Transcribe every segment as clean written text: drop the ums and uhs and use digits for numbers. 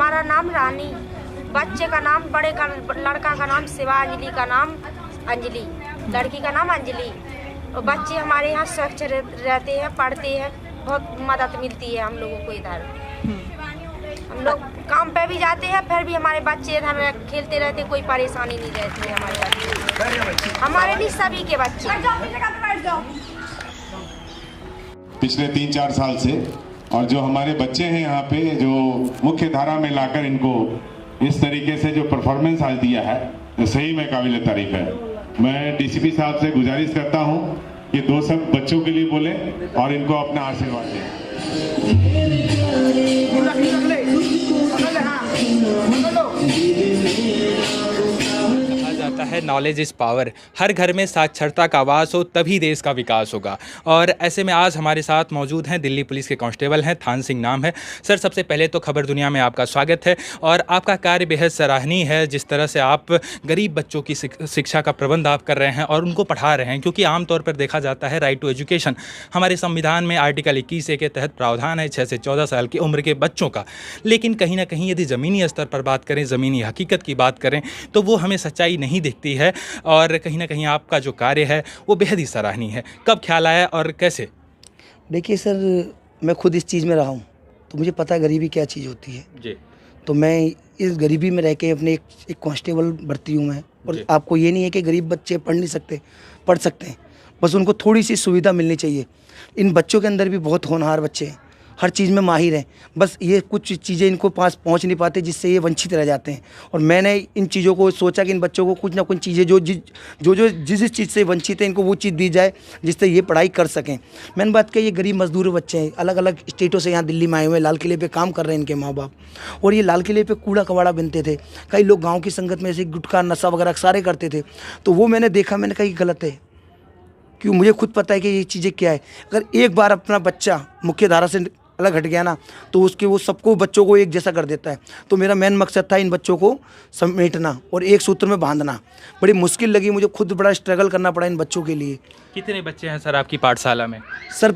हमारा नाम रानी, बच्चे का नाम, बड़े का लड़का का नाम शिवांजलि, का नाम अंजलि, लड़की का नाम अंजलि। और बच्चे हमारे यहाँ स्वच्छ रहते हैं, पढ़ते हैं, बहुत मदद मिलती है हम लोगों को इधर। हम लोग काम पे भी जाते हैं, फिर भी हमारे बच्चे इधर खेलते रहते, कोई परेशानी नहीं रहती है हमारे बच्चे, हमारे नहीं सभी के बच्चे। पिछले 3-4 साल से, और जो हमारे बच्चे हैं यहाँ पे, जो मुख्य धारा में लाकर इनको इस तरीके से जो परफॉर्मेंस आज दिया है, तो सही में काबिल तारीफ है। मैं डीसीपी साहब से गुजारिश करता हूँ कि 2 शब्द बच्चों के लिए बोले और इनको अपना आशीर्वाद दें। जाता है नॉलेज इज़ पावर। हर घर में साक्षरता का वास हो तभी देश का विकास होगा। और ऐसे में आज हमारे साथ मौजूद हैं दिल्ली पुलिस के कांस्टेबल हैं, थान सिंह नाम है। सर, सबसे पहले तो खबर दुनिया में आपका स्वागत है और आपका कार्य बेहद सराहनीय है। जिस तरह से आप गरीब बच्चों की शिक्षा का प्रबंध आप कर रहे हैं और उनको पढ़ा रहे हैं, क्योंकि आमतौर पर देखा जाता है राइट टू एजुकेशन हमारे संविधान में आर्टिकल 21A के तहत प्रावधान है 6 से 14 साल की उम्र के बच्चों का। लेकिन कहीं ना कहीं यदि ज़मीनी स्तर पर बात करें, ज़मीनी हकीकत की बात करें, तो वो हमें सच्चाई नहीं दिखती है। और कहीं ना कहीं आपका जो कार्य है वो बेहद ही सराहनीय है। कब ख्याल आया और कैसे? देखिए सर, मैं खुद इस चीज़ में रहा हूँ, तो मुझे पता है गरीबी क्या चीज़ होती है जी। तो मैं इस गरीबी में रह के अपने एक कांस्टेबल भर्ती हूँ मैं। और आपको ये नहीं है कि गरीब बच्चे पढ़ नहीं सकते, पढ़ सकते हैं, बस उनको थोड़ी सी सुविधा मिलनी चाहिए। इन बच्चों के अंदर भी बहुत होनहार बच्चे हैं, हर चीज़ में माहिर हैं, बस ये कुछ चीज़ें इनको पास पहुंच नहीं पाते, जिससे ये वंचित रह जाते हैं। और मैंने इन चीज़ों को सोचा कि इन बच्चों को कुछ ना कुछ चीज़ें जो जिस चीज़ से वंचित है, इनको वो चीज़ दी जाए जिससे ये पढ़ाई कर सकें। मैंने बात की, ये गरीब मजदूर बच्चे हैं, अलग अलग स्टेटों से यहाँ दिल्ली में आए हुए, लाल किले पर काम कर रहे हैं इनके माँ बाप। और ये लाल किले पर कूड़ा कबाड़ा बनते थे, कई लोग गाँव की संगत में ऐसे गुटखा नशा वगैरह सारे करते थे। तो वो मैंने देखा, मैंने कहा ये गलत है, क्यों, मुझे खुद पता है कि ये चीज़ें क्या है। अगर एक बार अपना बच्चा मुख्य धारा से अलग हट गया ना, तो उसके वो सबको बच्चों को एक जैसा कर देता है। तो मेरा मेन मकसद था इन बच्चों को समेटना और एक सूत्र में बांधना। बड़ी मुश्किल लगी मुझे, खुद बड़ा स्ट्रगल करना पड़ा इन बच्चों के लिए। कितने बच्चे हैं सर आपकी पाठशाला में? सर,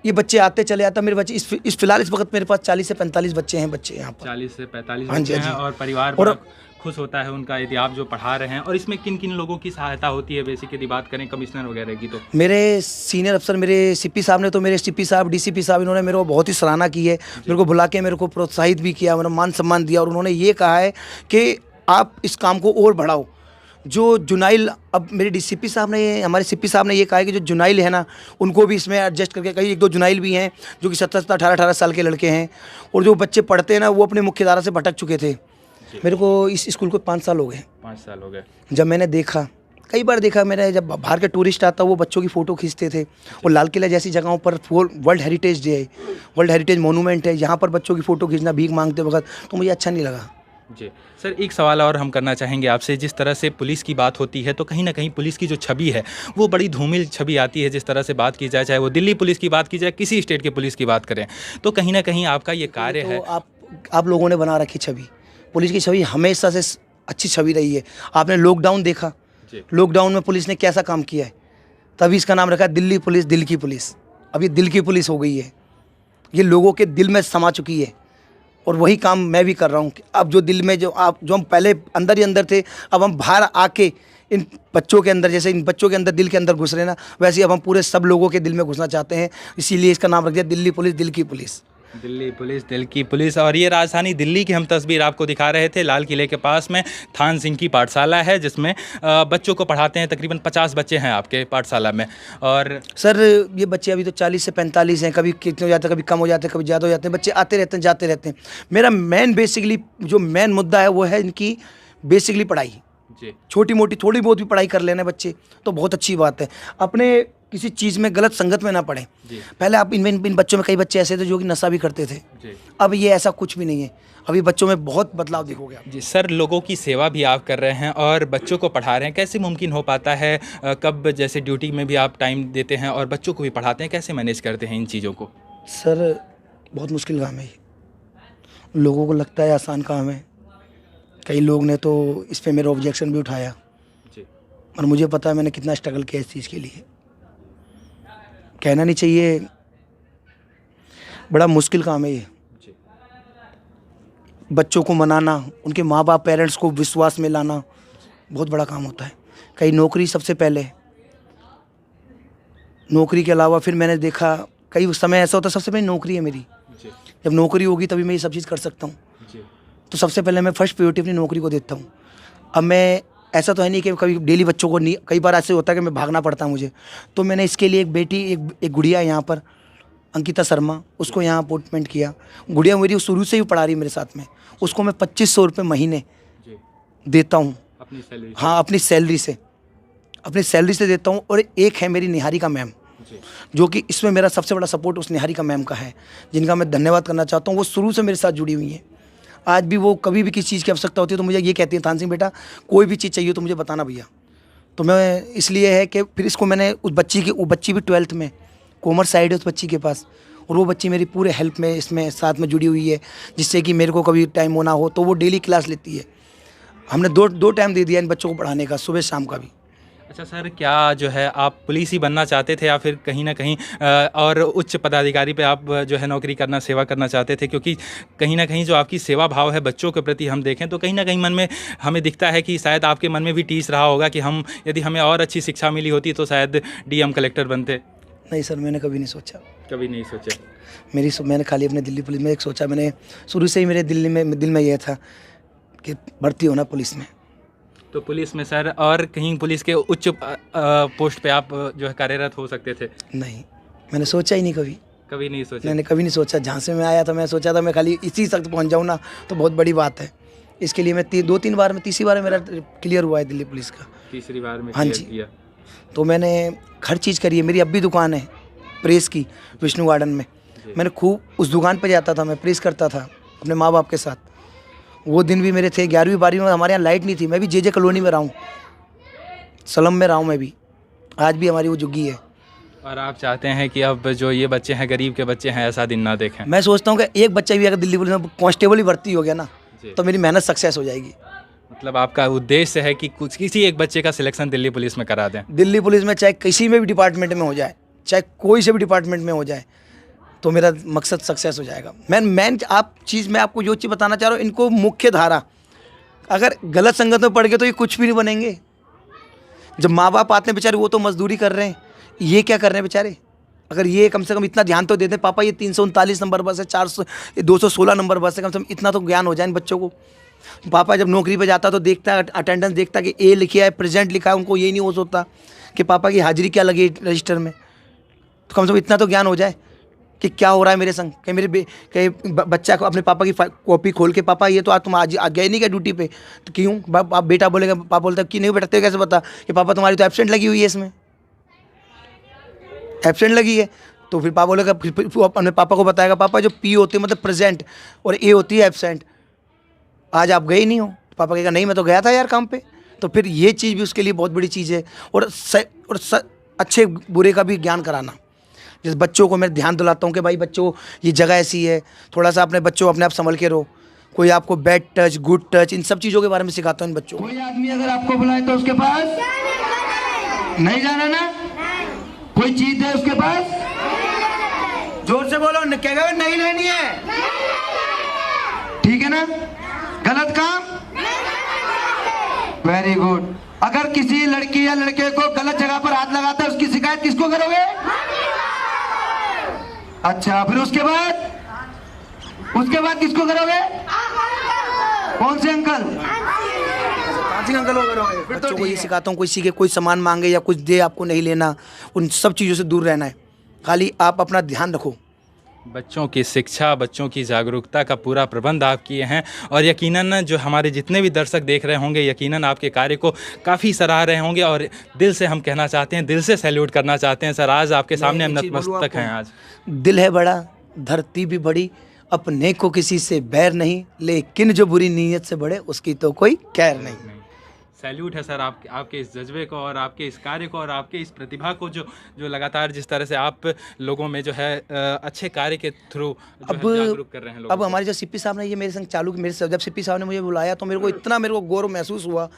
ये बच्चे आते चले आता, मेरे बच्चे इस फिलहाल इस वक्त मेरे पास 40 से 45 बच्चे हैं बच्चे यहाँ पर। 40 से 45 हाँ जी, बच्चे हाँ हैं। जी। और परिवार और बड़ा खुश होता है उनका यदि आप जो पढ़ा रहे हैं। और इसमें किन किन लोगों की सहायता होती है? बेसिक यदि बात करें कमिश्नर वगैरह की, तो मेरे सीनियर अफसर, मेरे सीपी साहब ने, तो मेरे सीपी साहब, डीसीपी साहब, इन्होंने मेरे को बहुत ही सराहना की है। मेरे को बुला के मेरे को प्रोत्साहित भी किया, मेरा मान सम्मान दिया। और उन्होंने ये कहा है कि आप इस काम को और बढ़ाओ। जो जुनाइल, अब मेरे डीसीपी साहब ने, हमारे सीपी साहब ने ये कहा है कि जो जुनाइल है ना, उनको भी इसमें एडजस्ट करके, कई 1-2 जुनाइल भी हैं जो कि 17, 18 साल के लड़के हैं। और जो बच्चे पढ़ते हैं ना, वो अपने मुख्य धारा से भटक चुके थे। मेरे को इस स्कूल को 5 साल हो गए। 5 साल हो गए। जब मैंने देखा, कई बार देखा मैंने, जब बाहर के टूरिस्ट आता वो बच्चों की फ़ोटो खींचते थे। और लाल किला जैसी जगहों पर वर्ल्ड हेरिटेज डे है, वर्ल्ड हेरिटेज मोनूमेंट है, यहाँ पर बच्चों की फ़ोटो खींचना भीख मांगते वक्त, तो मुझे अच्छा नहीं लगा। जी सर, एक सवाल और हम करना चाहेंगे आपसे। जिस तरह से पुलिस की बात होती है, तो कहीं ना कहीं पुलिस की जो छवि है वो बड़ी धूमिल छवि आती है। जिस तरह से बात की जाए, चाहे वो दिल्ली पुलिस की बात की जाए, किसी स्टेट के पुलिस की बात करें, तो कहीं ना कहीं आपका ये कार्य है। आप लोगों ने बना रखी छवि, पुलिस की छवि हमेशा से अच्छी छवि रही है। आपने लॉकडाउन देखा, लॉकडाउन में पुलिस ने कैसा काम किया है, तभी इसका नाम रखा है दिल्ली पुलिस, दिल की पुलिस। अब ये दिल की पुलिस हो गई है, ये लोगों के दिल में समा चुकी है। और वही काम मैं भी कर रहा हूँ कि अब जो दिल में जो हम पहले अंदर ही अंदर थे, अब हम बाहर आके इन बच्चों के अंदर, जैसे इन बच्चों के अंदर दिल के अंदर घुस रहे ना, वैसे ही अब हम पूरे सब लोगों के दिल में घुसना चाहते हैं। इसीलिए इसका नाम रख दिया दिल्ली पुलिस, दिल की पुलिस। दिल्ली पुलिस, दिल की पुलिस। और ये राजधानी दिल्ली की हम तस्वीर आपको दिखा रहे थे। लाल किले के पास में थान सिंह की पाठशाला है, जिसमें बच्चों को पढ़ाते हैं। तकरीबन 50 बच्चे हैं आपके पाठशाला में। और सर, ये बच्चे अभी तो 40 से 45 हैं, कभी कितने हो जाते हैं, कभी कम हो जाते हैं, कभी ज़्यादा हो जाते हैं। बच्चे आते रहते हैं, जाते रहते हैं। मेरा बेसिकली जो मेन मुद्दा है वो है इनकी बेसिकली पढ़ाई। छोटी मोटी थोड़ी बहुत भी पढ़ाई कर लेना बच्चे तो बहुत अच्छी बात है। अपने किसी चीज़ में गलत संगत में ना पड़े। पहले आप इन बच्चों में कई बच्चे ऐसे थे जो कि नशा भी करते थे, अब ये ऐसा कुछ भी नहीं है। अभी बच्चों में बहुत बदलाव देखोगे आप। जी सर, लोगों की सेवा भी आप कर रहे हैं और बच्चों को पढ़ा रहे हैं। कैसे मुमकिन हो पाता है? कब जैसे ड्यूटी में भी आप टाइम देते हैं और बच्चों को भी पढ़ाते हैं, कैसे मैनेज करते हैं इन चीज़ों को? सर, बहुत मुश्किल काम है ये। लोगों को लगता है आसान काम है, कई लोग ने तो इस पर मेरा ऑब्जेक्शन भी उठाया जी। और मुझे पता है मैंने कितना स्ट्रगल किया इस चीज़ के लिए। कहना नहीं चाहिए, बड़ा मुश्किल काम है ये। बच्चों को मनाना, उनके माँ बाप पेरेंट्स को विश्वास में लाना बहुत बड़ा काम होता है। कहीं नौकरी सबसे पहले, नौकरी के अलावा फिर मैंने देखा कई समय ऐसा होता है सबसे पहले नौकरी है मेरी। जब नौकरी होगी तभी मैं ये सब चीज़ कर सकता हूँ। तो सबसे पहले मैं फर्स्ट प्रायोरिटी अपनी नौकरी को देता हूँ। अब मैं ऐसा तो है नहीं कि कभी डेली बच्चों को नहीं, कई बार ऐसे होता है कि मैं भागना पड़ता है मुझे, तो मैंने इसके लिए एक बेटी, एक गुड़िया यहाँ पर अंकिता शर्मा, उसको यहाँ अपॉइंटमेंट किया। गुड़िया मेरी शुरू से ही पढ़ा रही मेरे साथ में, उसको मैं 2500 रुपये महीने देता हूँ अपनी सैलरी? हाँ, अपनी सैलरी से देता हूँ। और एक है मेरी निहारिका मैम, जो कि इसमें मेरा सबसे बड़ा सपोर्ट उस निहारिका मैम का है, जिनका मैं धन्यवाद करना चाहता हूँ। वो शुरू से मेरे साथ जुड़ी हुई हैं। आज भी वो कभी भी किसी चीज़ की आवश्यकता होती है तो मुझे ये कहती है, थान सिंह बेटा कोई भी चीज़ चाहिए तो मुझे बताना भैया। तो मैं इसलिए है कि फिर इसको मैंने वो बच्ची भी 12th में कॉमर्स साइड है उस बच्ची के पास, और वो बच्ची मेरी पूरे हेल्प में इसमें साथ में जुड़ी हुई है, जिससे कि मेरे को कभी टाइम होना हो तो वो डेली क्लास लेती है। हमने दो टाइम दे दिया इन बच्चों को पढ़ाने का, सुबह शाम का भी। अच्छा सर, क्या जो है आप पुलिस ही बनना चाहते थे या फिर कहीं ना कहीं और उच्च पदाधिकारी पे आप जो है नौकरी करना, सेवा करना चाहते थे? क्योंकि कहीं ना कहीं जो आपकी सेवा भाव है बच्चों के प्रति हम देखें तो कहीं ना कहीं मन में हमें दिखता है कि शायद आपके मन में भी टीस रहा होगा कि हम यदि हमें और अच्छी शिक्षा मिली होती तो शायद डीएम कलेक्टर बनते। नहीं सर, मैंने कभी नहीं सोचा। कभी नहीं सोचा? मैंने खाली अपने दिल्ली पुलिस में एक सोचा, मैंने शुरू से ही मेरे दिल में यह था कि भर्ती होना पुलिस में। तो पुलिस में सर, और कहीं पुलिस के उच्च पोस्ट पे आप जो है कार्यरत हो सकते थे? नहीं, मैंने सोचा ही नहीं कभी। कभी नहीं सोचा? मैंने कभी नहीं सोचा। जहाँ से मैं आया था मैं सोचा था मैं खाली इसी तक पहुँच जाऊँ ना तो बहुत बड़ी बात है। इसके लिए मैं 2-3 बार में, तीसरी बार मेरा क्लियर हुआ है दिल्ली पुलिस का। तीसरी बार में? हाँ जी किया। तो मैंने हर चीज़ करी है। मेरी अब भी दुकान है प्रेस की विष्णु गार्डन में। मैंने खूब उस दुकान पर जाता था, मैं प्रेस करता था अपने माँ बाप के साथ। वो दिन भी मेरे थे। 11वीं 12वीं में हमारे यहाँ लाइट नहीं थी, मैं भी जे कॉलोनी में रहा हूँ, सलम में रहा हूँ मैं भी। आज भी हमारी वो झुग्गी है। और आप चाहते हैं कि अब जो ये बच्चे हैं, गरीब के बच्चे हैं, ऐसा दिन ना देखें? मैं सोचता हूँ कि एक बच्चा भी अगर दिल्ली पुलिस में कांस्टेबल ही भर्ती हो गया ना तो मेरी मेहनत सक्सेस हो जाएगी। मतलब आपका उद्देश्य है कि किसी एक बच्चे का सिलेक्शन दिल्ली पुलिस में करा दें? दिल्ली पुलिस में चाहे किसी में भी डिपार्टमेंट में हो जाए, चाहे कोई से भी डिपार्टमेंट में हो जाए, तो मेरा मकसद सक्सेस हो जाएगा। मैं आपको जो चीज़ बताना चाह रहा हूँ, इनको मुख्य धारा अगर गलत संगत में पड़ गए तो ये कुछ भी नहीं बनेंगे। जब माँ बाप आते हैं बेचारे, वो तो मजदूरी कर रहे हैं, ये क्या कर रहे हैं बेचारे? अगर ये कम से कम इतना ध्यान तो देते हैं, पापा ये 339 नंबर बस है, 216 नंबर बस है, कम से कम इतना तो ज्ञान हो जाए इन बच्चों को। पापा जब नौकरी पे जाता तो देखता है, अटेंडेंस देखता कि ए लिखा है, प्रेजेंट लिखा है, उनको ये नहीं हो सकता कि पापा की हाजिरी क्या लगी रजिस्टर में। तो कम से कम इतना तो ज्ञान हो जाए कि क्या हो रहा है मेरे संग। कहीं बच्चा को अपने पापा की कॉपी खोल के, पापा ये तो आज तुम आज गए नहीं क्या ड्यूटी पे? तो क्यों? आप बेटा बोलेगा, पापा बोलता कि नहीं बेटा, तेरे कैसे पता कि पापा तुम्हारी तो एब्सेंट लगी हुई है, इसमें एब्सेंट लगी है। तो फिर पापा बोलेगा, फिर अपने पापा को बताएगा, पापा जो पी होती है मतलब प्रेजेंट और ए होती है एब्सेंट, आज आप गए नहीं हो। पापा कहेगा नहीं मैं तो गया था यार काम पे। तो फिर ये चीज़ भी उसके लिए बहुत बड़ी चीज़ है। और अच्छे बुरे का भी ज्ञान कराना। जिस बच्चों को मैं ध्यान दिलाता हूँ कि भाई बच्चों ये जगह ऐसी है, थोड़ा सा अपने बच्चों अपने आप संभल के रहो। कोई आपको बैड टच, गुड टच, इन सब चीज़ों के बारे में सिखाता हूँ इन बच्चों को। कोई आदमी अगर आपको बुलाए तो उसके पास नहीं जाना ना। कोई चीज है उसके पास, जोर से बोलो, कहेगा नहीं लेनी है, ठीक है ना? गलत काम, वेरी गुड। अगर किसी लड़की या लड़के को गलत जगह पर हाथ लगाता है, उसकी शिकायत किसको करोगे? अच्छा, फिर उसके बाद किसको करोगे? कौन से अंकल? अंकल को करोगे। फिर तो ये सिखाता हूँ, किसी के कोई सामान मांगे या कुछ दे, आपको नहीं लेना, उन सब चीज़ों से दूर रहना है। खाली आप अपना ध्यान रखो। बच्चों की शिक्षा, बच्चों की जागरूकता का पूरा प्रबंध आप किए हैं और यकीनन जो हमारे जितने भी दर्शक देख रहे होंगे, यकीनन आपके कार्य को काफ़ी सराह रहे होंगे और दिल से हम कहना चाहते हैं, दिल से सैल्यूट करना चाहते हैं। सर, आज आपके सामने हम नतमस्तक हैं। आज दिल है बड़ा, धरती भी बड़ी, अपने को किसी से बैर नहीं, लेकिन जो बुरी नीयत से बढ़े उसकी तो कोई खैर नहीं। सैल्यूट है सर आपके इस जज्बे को और आपके इस कार्य को और आपके इस प्रतिभा को, जो लगातार जिस तरह से आप लोगों में जो है अच्छे कार्य के थ्रू जागरूक कर रहे हैं लोगों को। अब हमारे जो सीपी साहब ने ये मेरे संग चालू, जब सीपी साहब ने मुझे बुलाया तो मेरे को गौरव महसूस हुआ।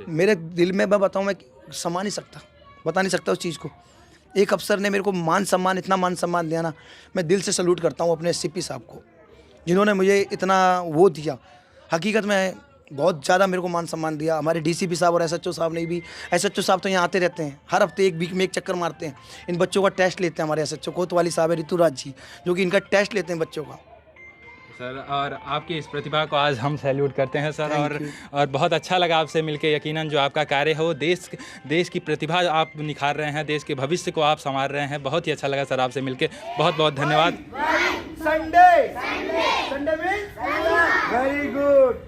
मेरे दिल में मैं बताऊँ, मैं समा नहीं सकता, बता नहीं सकता उस चीज़ को। एक अफसर ने मेरे को इतना मान सम्मान दिया ना, मैं दिल से सैल्यूट करता हूँ अपने सीपी साहब को, जिन्होंने मुझे इतना वो दिया। हकीकत में बहुत ज़्यादा मेरे को मान सम्मान दिया। हमारे डीसीपी साहब और एसएचओ साहब ने भी, एसएचओ साहब तो यहाँ आते रहते हैं, हर हफ्ते एक वीक में एक चक्कर मारते हैं, इन बच्चों का टेस्ट लेते हैं। हमारे एसएचओ कोतवाली साहब है ऋतुराज जी, जो कि इनका टेस्ट लेते हैं बच्चों का। सर, और आपकी इस प्रतिभा को आज हम सैल्यूट करते हैं सर। Thank you. और बहुत अच्छा लगा आपसे मिलके। यकीनन जो आपका कार्य है वो देश की प्रतिभा आप निखार रहे हैं, देश के भविष्य को आप संवार रहे हैं। बहुत ही अच्छा लगा सर आपसे मिलके, बहुत बहुत धन्यवाद। Sunday means very good.